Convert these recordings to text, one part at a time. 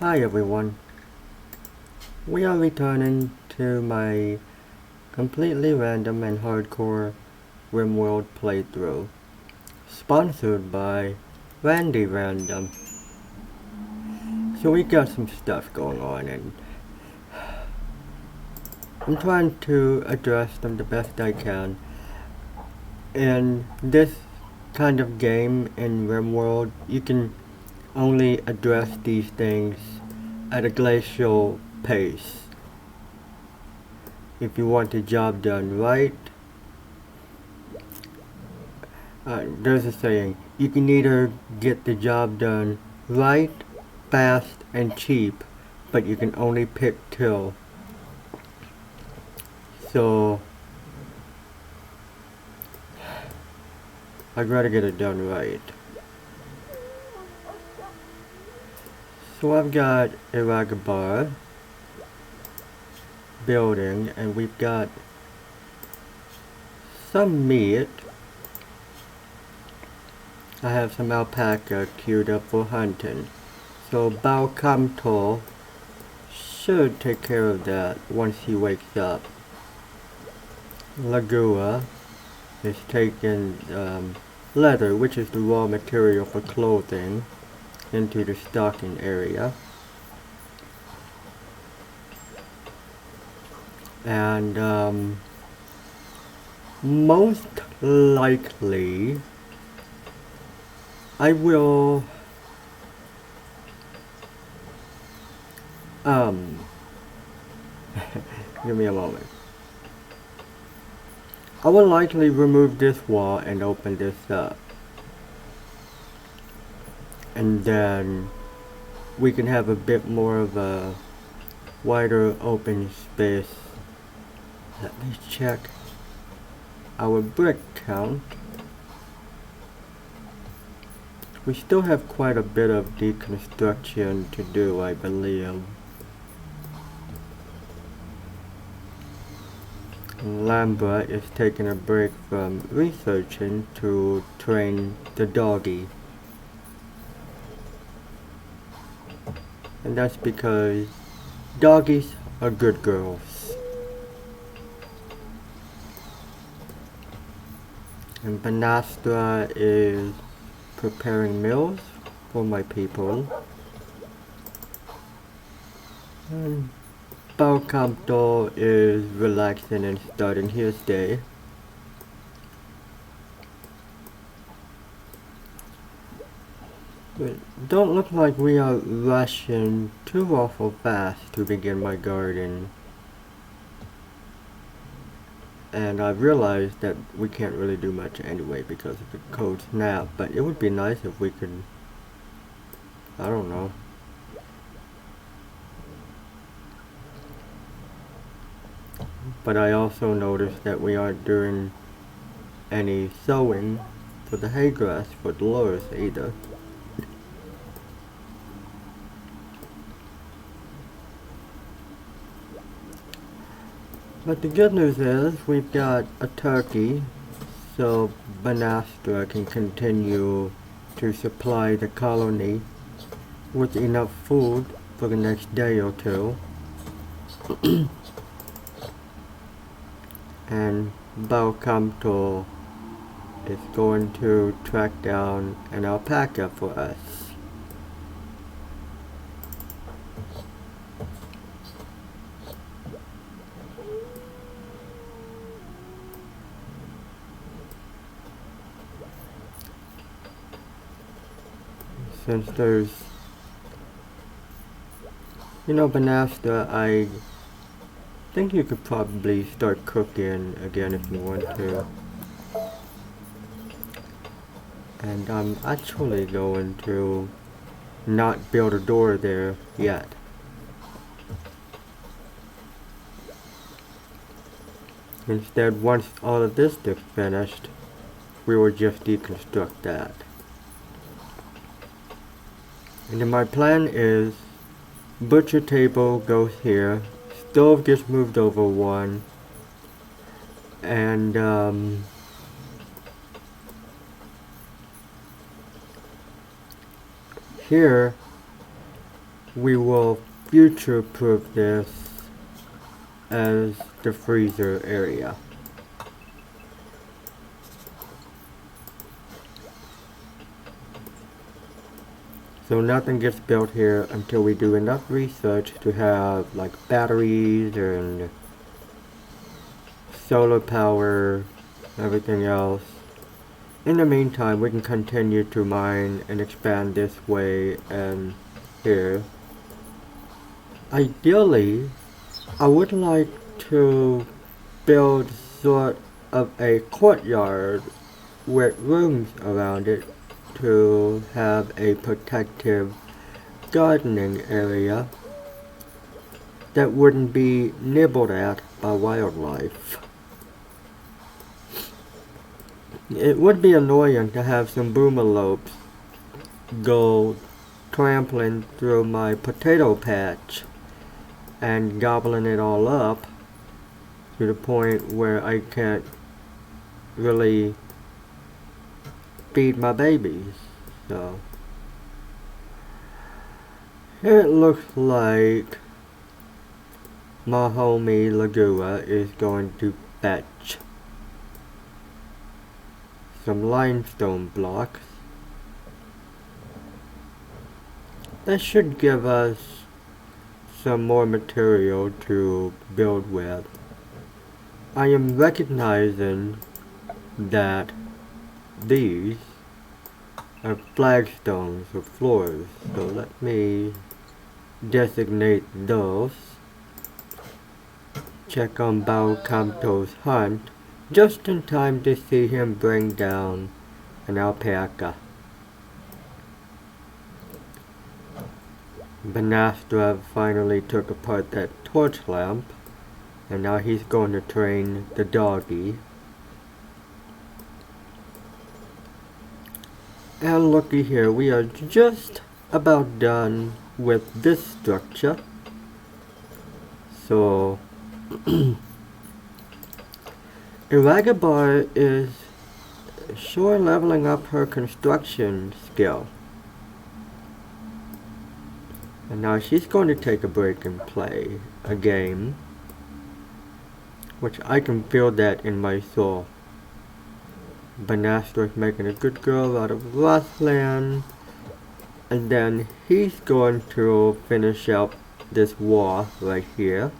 Hi everyone, we are returning to my completely random and hardcore Rimworld playthrough, sponsored by Randy Random. So we got some stuff going on and I'm trying to address them the best I can. In this kind of game in Rimworld, you can only address these things at a glacial pace. If you want the job done right, there's a saying, you can either get the job done right, fast, and cheap, but you can only pick two. So, I'd rather get it done right. So I've got a Ragabar building, and we've got some meat. I have some alpaca queued up for hunting. So Balcamto should take care of that once he wakes up. Lagua is taking leather, which is the raw material for clothing, into the stocking area. And most likely I will give me a moment. I will likely remove this wall and open this up. And then we can have a bit more of a wider open space. Let me check our brick count. We still have quite a bit of deconstruction to do, I believe. Lambra is taking a break from researching to train the doggy. And that's because doggies are good girls. And Banastra is preparing meals for my people. And Balcamto is relaxing and starting his day. But don't look like we are rushing too awful fast to begin my garden. And I've realized that we can't really do much anyway because of the cold snap, but it would be nice if we could, I don't know. But I also noticed that we aren't doing any sowing for the hay grass for Dolores either. But the good news is we've got a turkey, so Banastra can continue to supply the colony with enough food for the next day or two. And Balcamto is going to track down an alpaca for us. Since there's, Banasta, I think you could probably start cooking again if you want to. And I'm actually going to not build a door there yet. Instead, once all of this is finished, we will just deconstruct that. And then my plan is butcher table goes here, stove gets moved over one, and here we will future-proof this as the freezer area. So nothing gets built here until we do enough research to have like batteries and solar power, everything else. In the meantime, we can continue to mine and expand this way and here. Ideally, I would like to build sort of a courtyard with rooms around it to have a protective gardening area that wouldn't be nibbled at by wildlife. It would be annoying to have some boomalopes go trampling through my potato patch and gobbling it all up to the point where I can't really feed my babies. So here it looks like my homie Lagua is going to fetch some limestone blocks. That should give us some more material to build with. I am recognizing that these are flagstones or floors, so let me designate those. Check on Bao Kamto's hunt just in time to see him bring down an alpaca. Banastra finally took apart that torch lamp, and now he's going to train the doggy. And looky here, we are just about done with this structure. So Iragabar is sure leveling up her construction skill. And now she's going to take a break and play a game, which I can feel that in my soul. Banastra's making a good girl out of Roslan, and then he's going to finish up this wall right here.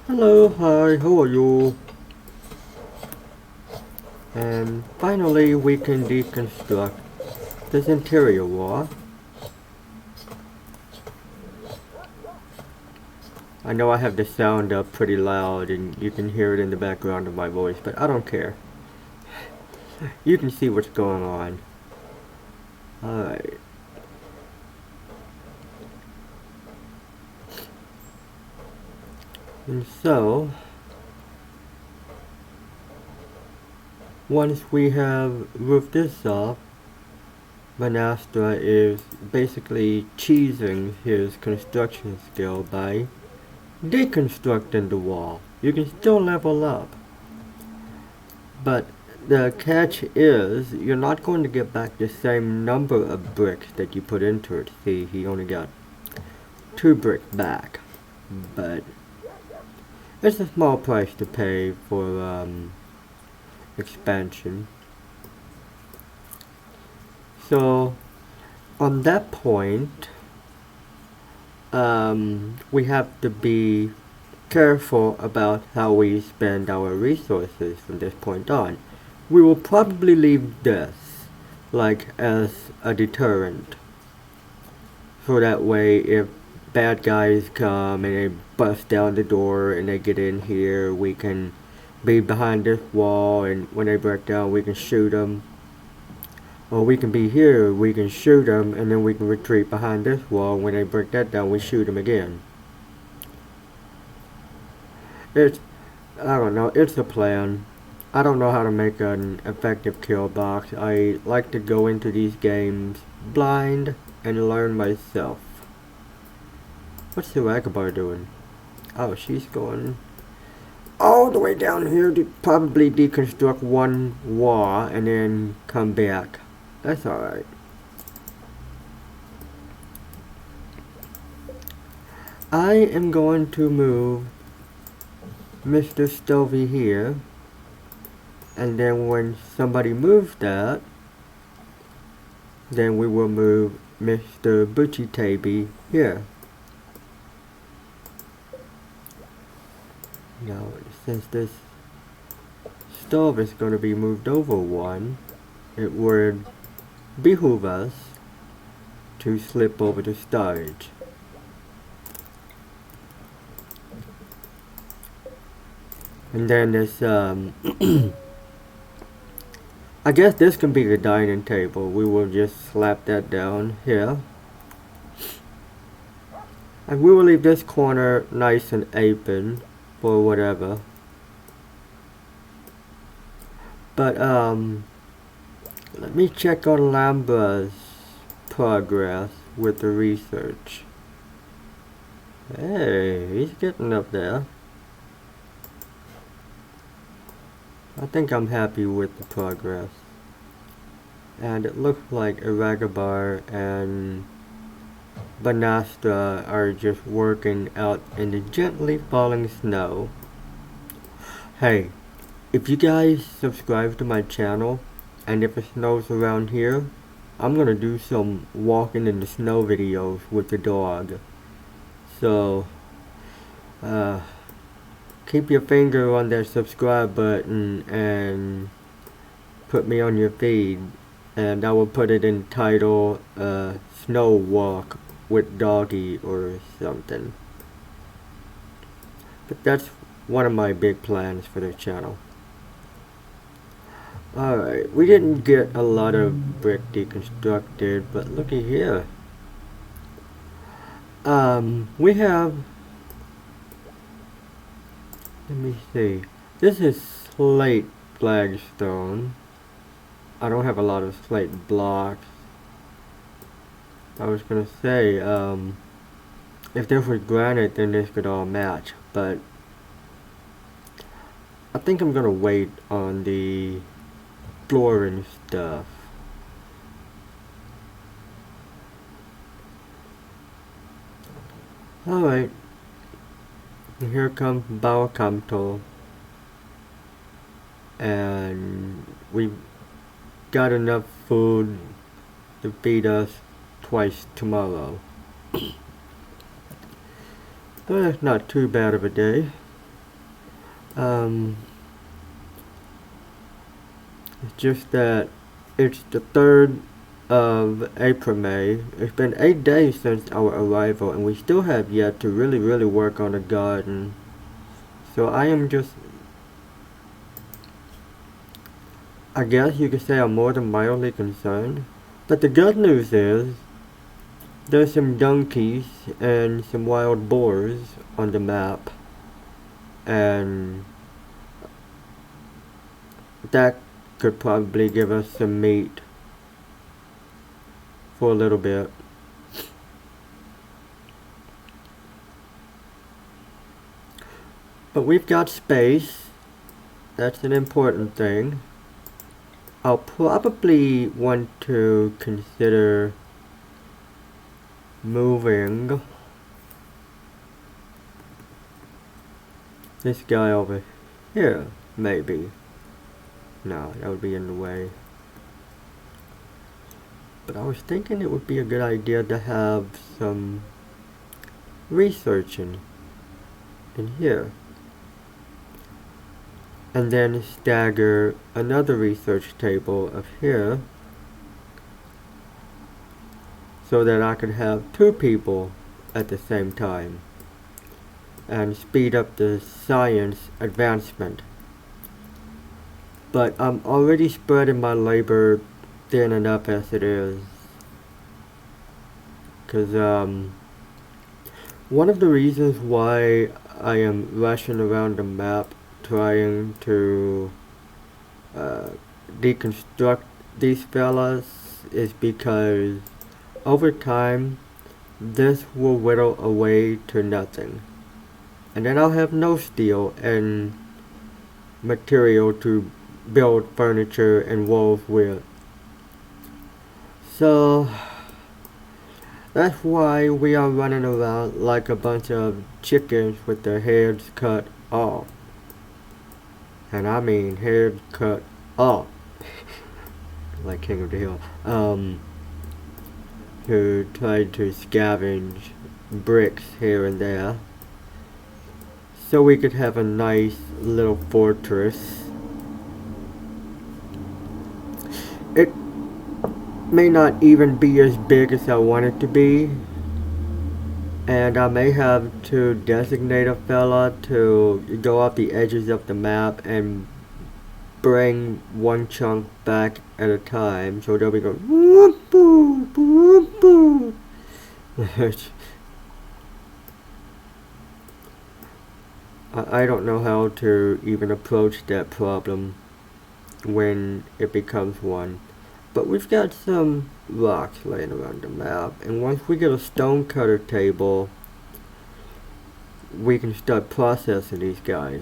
Hello, hi, how are you? And finally we can deconstruct this interior wall. I know I have the sound up pretty loud and you can hear it in the background of my voice, but I don't care. You can see what's going on. Alright. And so, once we have roofed this off, Banastra is basically cheesing his construction skill by deconstructing the wall. You can still level up, but the catch is you're not going to get back the same number of bricks that you put into it. See, he only got 2 bricks back, but it's a small price to pay for expansion. So on that point, we have to be careful about how we spend our resources from this point on. We will probably leave this like as a deterrent, so that way if bad guys come and they bust down the door and they get in here, we can be behind this wall, and when they break down we can shoot them. Or we can be here, we can shoot them, and then we can retreat behind this wall. When they break that down, we shoot them again. I don't know, it's a plan. I don't know how to make an effective kill box. I like to go into these games blind and learn myself. What's the Ragabar doing? Oh, she's going all the way down here to probably deconstruct one wall and then come back. That's alright. I am going to move Mr. Stovey here, and then when somebody moves that, then we will move Mr. Butchie Taby here. Now, since this stove is going to be moved over one, it would behoove us to slip over the storage. And then this, I guess this can be the dining table. We will just slap that down here. And we will leave this corner nice and open for whatever. But, let me check on Lambra's progress with the research. Hey, he's getting up there. I think I'm happy with the progress. And it looks like Iragabar and Banastra are just working out in the gently falling snow. Hey, if you guys subscribe to my channel, and if it snows around here, I'm gonna do some walking in the snow videos with the dog. So, keep your finger on that subscribe button and put me on your feed, and I will put it in title Snow Walk with Doggy or something. But that's one of my big plans for the channel. Alright, we didn't get a lot of brick deconstructed, but looky here. We have, let me see, this is slate flagstone. I don't have a lot of slate blocks. I was gonna say, if this was granite, then this could all match, but I think I'm gonna wait on the flooring stuff. Alright, here comes Bawakamto, and we've got enough food to feed us twice tomorrow. But that's not too bad of a day. It's just that it's the 3rd of April, May. It's been 8 days since our arrival, and we still have yet to really work on the garden. So I am just, I guess you could say I'm more than mildly concerned. But the good news is, there's some donkeys and some wild boars on the map, and that could probably give us some meat for a little bit. But we've got space. That's an important thing. I'll probably want to consider moving this guy over here, maybe. No, that would be in the way. But I was thinking it would be a good idea to have some researching in here. And then stagger another research table of here, so that I could have 2 people at the same time and speed up the science advancement. But I'm already spreading my labor thin enough as it is, because one of the reasons why I am rushing around the map trying to deconstruct these fellas is because over time this will whittle away to nothing, and then I'll have no steel, and material to build furniture and walls with. So that's why we are running around like a bunch of chickens with their heads cut off. And I mean heads cut off. Like King of the Hill. Who tried to scavenge bricks here and there. So we could have a nice little fortress. It may not even be as big as I want it to be. And I may have to designate a fella to go off the edges of the map and bring one chunk back at a time. So they'll be going whoop boo whoop boo. I don't know how to even approach that problem when it becomes one. But we've got some rocks laying around the map, and once we get a stone cutter table, we can start processing these guys.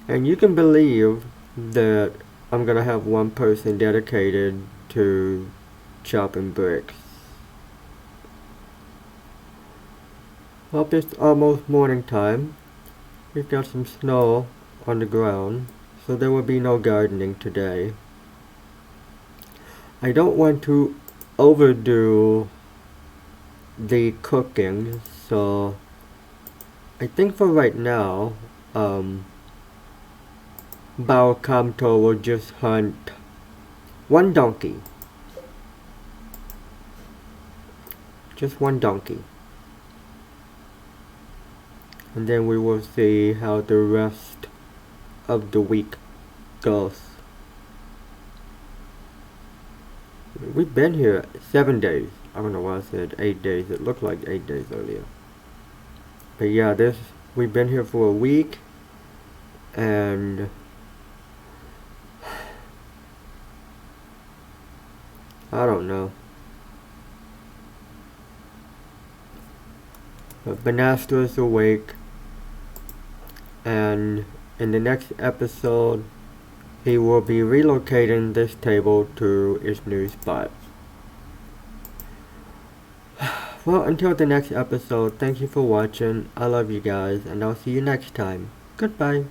And you can believe that I'm gonna have one person dedicated to chopping bricks. Well, it's almost morning time. We've got some snow on the ground, so there will be no gardening today. I don't want to overdo the cooking, so I think for right now, Bao Kamto will just hunt one donkey. Just one donkey. And then we will see how the rest of the week goes. We've been here 7 days. I don't know why I said 8 days. It looked like 8 days earlier. But yeah, we've been here for a week, and I don't know. But Banastra is awake, and in the next episode, he will be relocating this table to its new spot. Well, until the next episode, thank you for watching. I love you guys, and I'll see you next time. Goodbye.